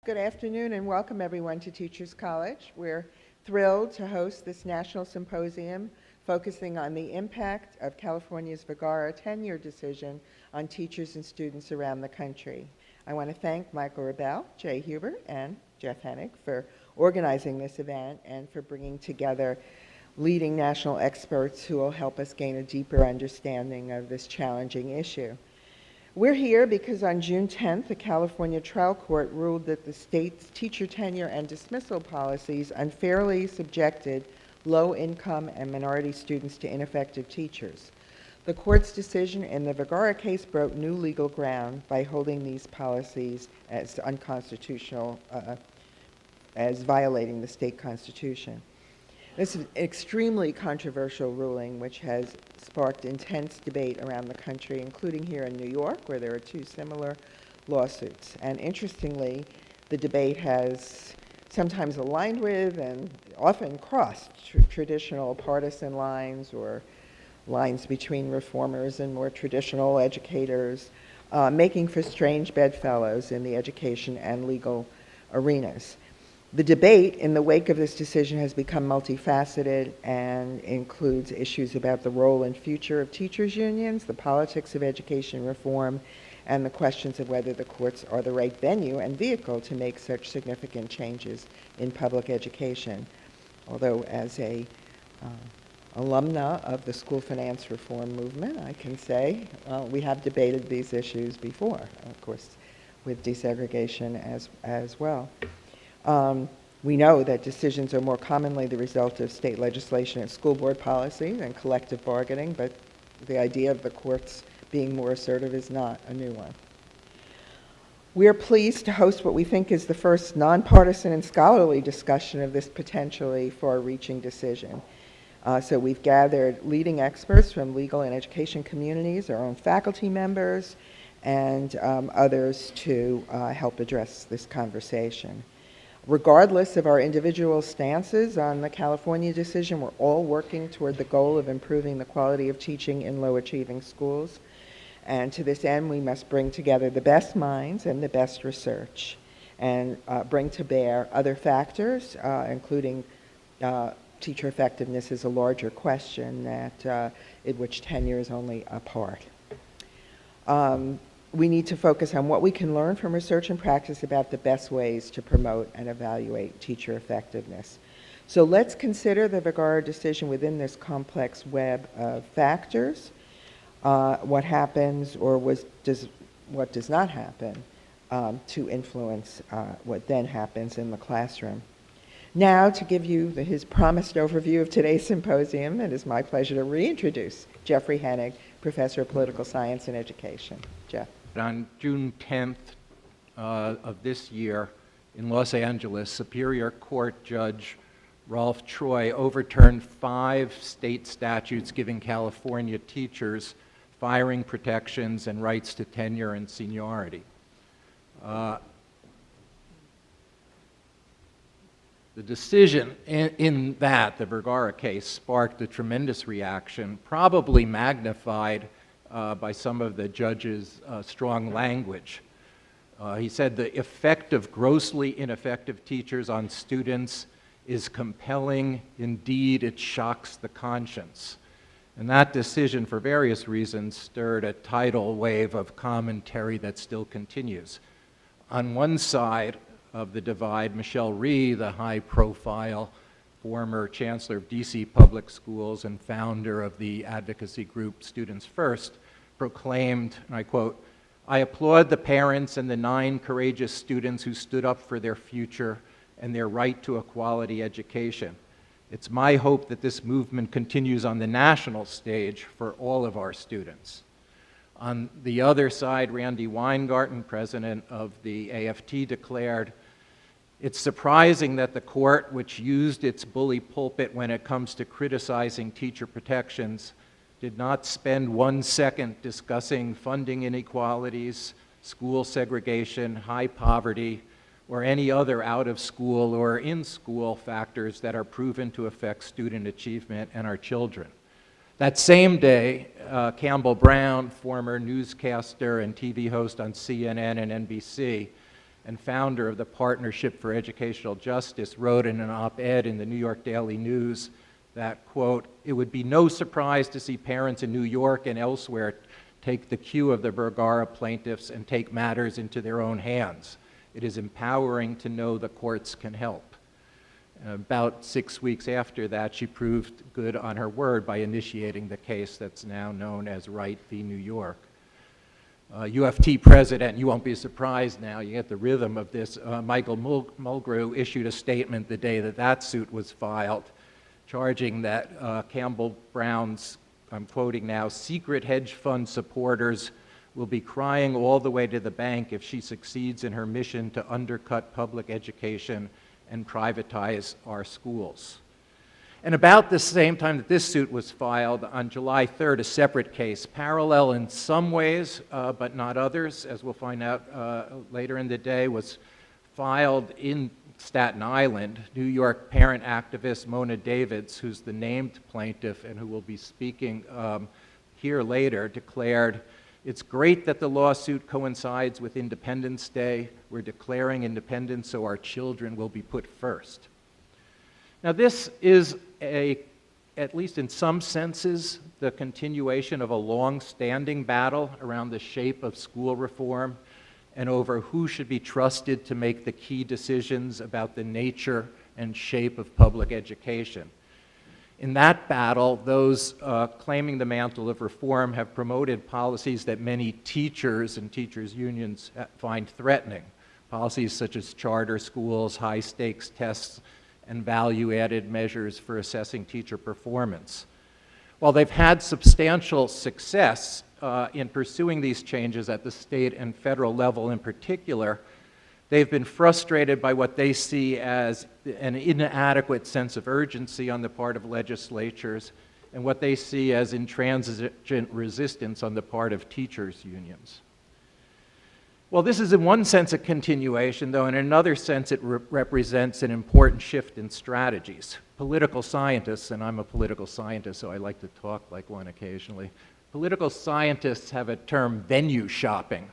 Good afternoon and welcome everyone to Teachers College. We're thrilled to host this national symposium focusing on the impact of California's Vergara tenure decision on teachers and students around the country. I want to thank Michael Rebell, Jay Huber, and Jeff Henig for organizing this event and for bringing together leading national experts who will help us gain a deeper understanding of this challenging issue. We're here because on June 10th, the California trial court ruled that the state's teacher tenure and dismissal policies unfairly subjected low-income and minority students to ineffective teachers. The court's decision in the Vergara case broke new legal ground by holding these policies as unconstitutional, as violating the state constitution. This is an extremely controversial ruling which has sparked intense debate around the country, including here in New York, where there are two similar lawsuits. And interestingly, the debate has sometimes aligned with and often crossed traditional partisan lines or lines between reformers and more traditional educators, making for strange bedfellows in the education and legal arenas. The debate in the wake of this decision has become multifaceted and includes issues about the role and future of teachers' unions, the politics of education reform, and the questions of whether the courts are the right venue and vehicle to make such significant changes in public education. Although as a alumna of the school finance reform movement, I can say we have debated these issues before, of course, with desegregation as well. We know that decisions are more commonly the result of state legislation and school board policy than collective bargaining, but the idea of the courts being more assertive is not a new one. We are pleased to host what we think is the first nonpartisan and scholarly discussion of this potentially far-reaching decision. So we've gathered leading experts from legal and education communities, our own faculty members, and others to help address this conversation. Regardless of our individual stances on the California decision, we're all working toward the goal of improving the quality of teaching in low-achieving schools. And to this end, we must bring together the best minds and the best research and bring to bear other factors, including teacher effectiveness is a larger question that in which tenure is only a part. We need to focus on what we can learn from research and practice about the best ways to promote and evaluate teacher effectiveness. So let's consider the Vergara decision within this complex web of factors, what happens or what does not happen to influence what then happens in the classroom. Now, to give you his promised overview of today's symposium, it is my pleasure to reintroduce Jeffrey Henig, Professor of Political Science and Education. Jeff. On June 10th of this year in Los Angeles, Superior Court Judge Rolf Troy overturned 5 state statutes giving California teachers firing protections and rights to tenure and seniority. The decision in the Vergara case, sparked a tremendous reaction, probably magnified by some of the judge's strong language. He said the effect of grossly ineffective teachers on students is compelling. Indeed, it shocks the conscience. And that decision, for various reasons, stirred a tidal wave of commentary that still continues. On one side of the divide, Michelle Rhee, the high-profile former chancellor of DC Public Schools and founder of the advocacy group Students First, proclaimed, and I quote, "I applaud the parents and the 9 courageous students who stood up for their future and their right to a quality education. It's my hope that this movement continues on the national stage for all of our students." On the other side, Randy Weingarten, president of the AFT, declared, "It's surprising that the court, which used its bully pulpit when it comes to criticizing teacher protections, did not spend 1 second discussing funding inequalities, school segregation, high poverty, or any other out-of-school or in-school factors that are proven to affect student achievement and our children." That same day, Campbell Brown, former newscaster and TV host on CNN and NBC, and founder of the Partnership for Educational Justice, wrote in an op-ed in the New York Daily News that, quote, "It would be no surprise to see parents in New York and elsewhere take the cue of the Vergara plaintiffs and take matters into their own hands. It is empowering to know the courts can help." About 6 weeks after that, she proved good on her word by initiating the case that's now known as Wright v. New York. UFT president, you won't be surprised now, you get the rhythm of this, Michael Mulgrew issued a statement the day that that suit was filed, charging that Campbell Brown's, I'm quoting now, "secret hedge fund supporters will be crying all the way to the bank if she succeeds in her mission to undercut public education and privatize our schools." And about the same time that this suit was filed, on July 3rd, a separate case, parallel in some ways, but not others, as we'll find out later in the day, was filed in Staten Island. New York parent activist Mona Davids, who's the named plaintiff and who will be speaking here later, declared, "It's great that the lawsuit coincides with Independence Day. We're declaring independence so our children will be put first." Now this is at least in some senses, the continuation of a long-standing battle around the shape of school reform and over who should be trusted to make the key decisions about the nature and shape of public education. In that battle, those claiming the mantle of reform have promoted policies that many teachers and teachers' unions find threatening. Policies such as charter schools, high-stakes tests, and value-added measures for assessing teacher performance. While they've had substantial success in pursuing these changes at the state and federal level in particular, they've been frustrated by what they see as an inadequate sense of urgency on the part of legislatures and what they see as intransigent resistance on the part of teachers' unions. Well, this is in one sense a continuation, though in another sense it represents an important shift in strategies. Political scientists, and I'm a political scientist, so I like to talk like one occasionally, political scientists have a term, venue shopping,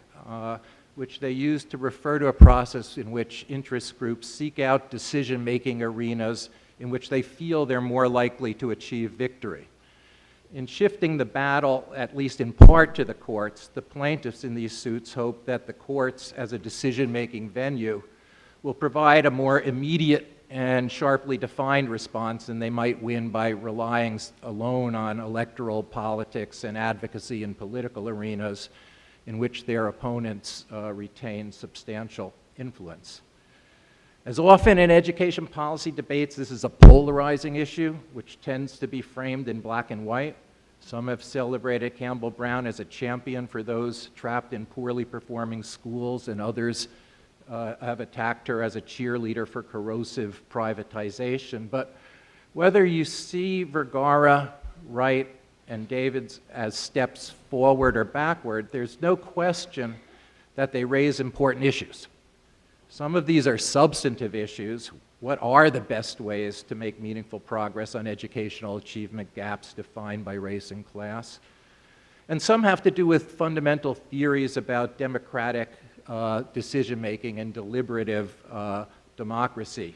which they use to refer to a process in which interest groups seek out decision-making arenas in which they feel they're more likely to achieve victory. In shifting the battle, at least in part to the courts, the plaintiffs in these suits hope that the courts, as a decision-making venue, will provide a more immediate and sharply defined response than they might win by relying alone on electoral politics and advocacy in political arenas in which their opponents retain substantial influence. As often in education policy debates, this is a polarizing issue which tends to be framed in black and white. Some have celebrated Campbell Brown as a champion for those trapped in poorly performing schools, and others have attacked her as a cheerleader for corrosive privatization. But whether you see Vergara, Wright, and Davids as steps forward or backward, there's no question that they raise important issues. Some of these are substantive issues. What are the best ways to make meaningful progress on educational achievement gaps defined by race and class? And some have to do with fundamental theories about democratic decision-making and deliberative democracy.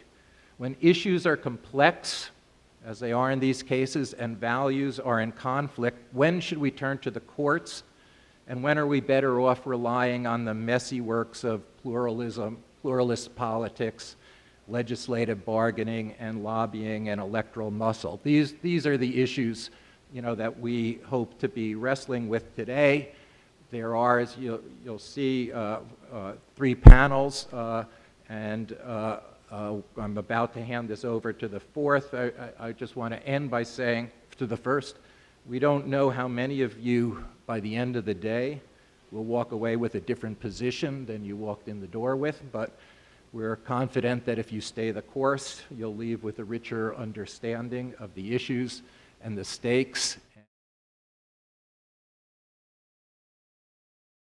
When issues are complex, as they are in these cases, and values are in conflict, when should we turn to the courts? And when are we better off relying on the messy works of pluralist politics, legislative bargaining, and lobbying and electoral muscle? These are the issues, that we hope to be wrestling with today. There are, as you'll see, 3 panels, and I'm about to hand this over to the 4th. I just want to end by saying to the 1st, we don't know how many of you, by the end of the day, will walk away with a different position than you walked in the door with, but we're confident that if you stay the course, you'll leave with a richer understanding of the issues and the stakes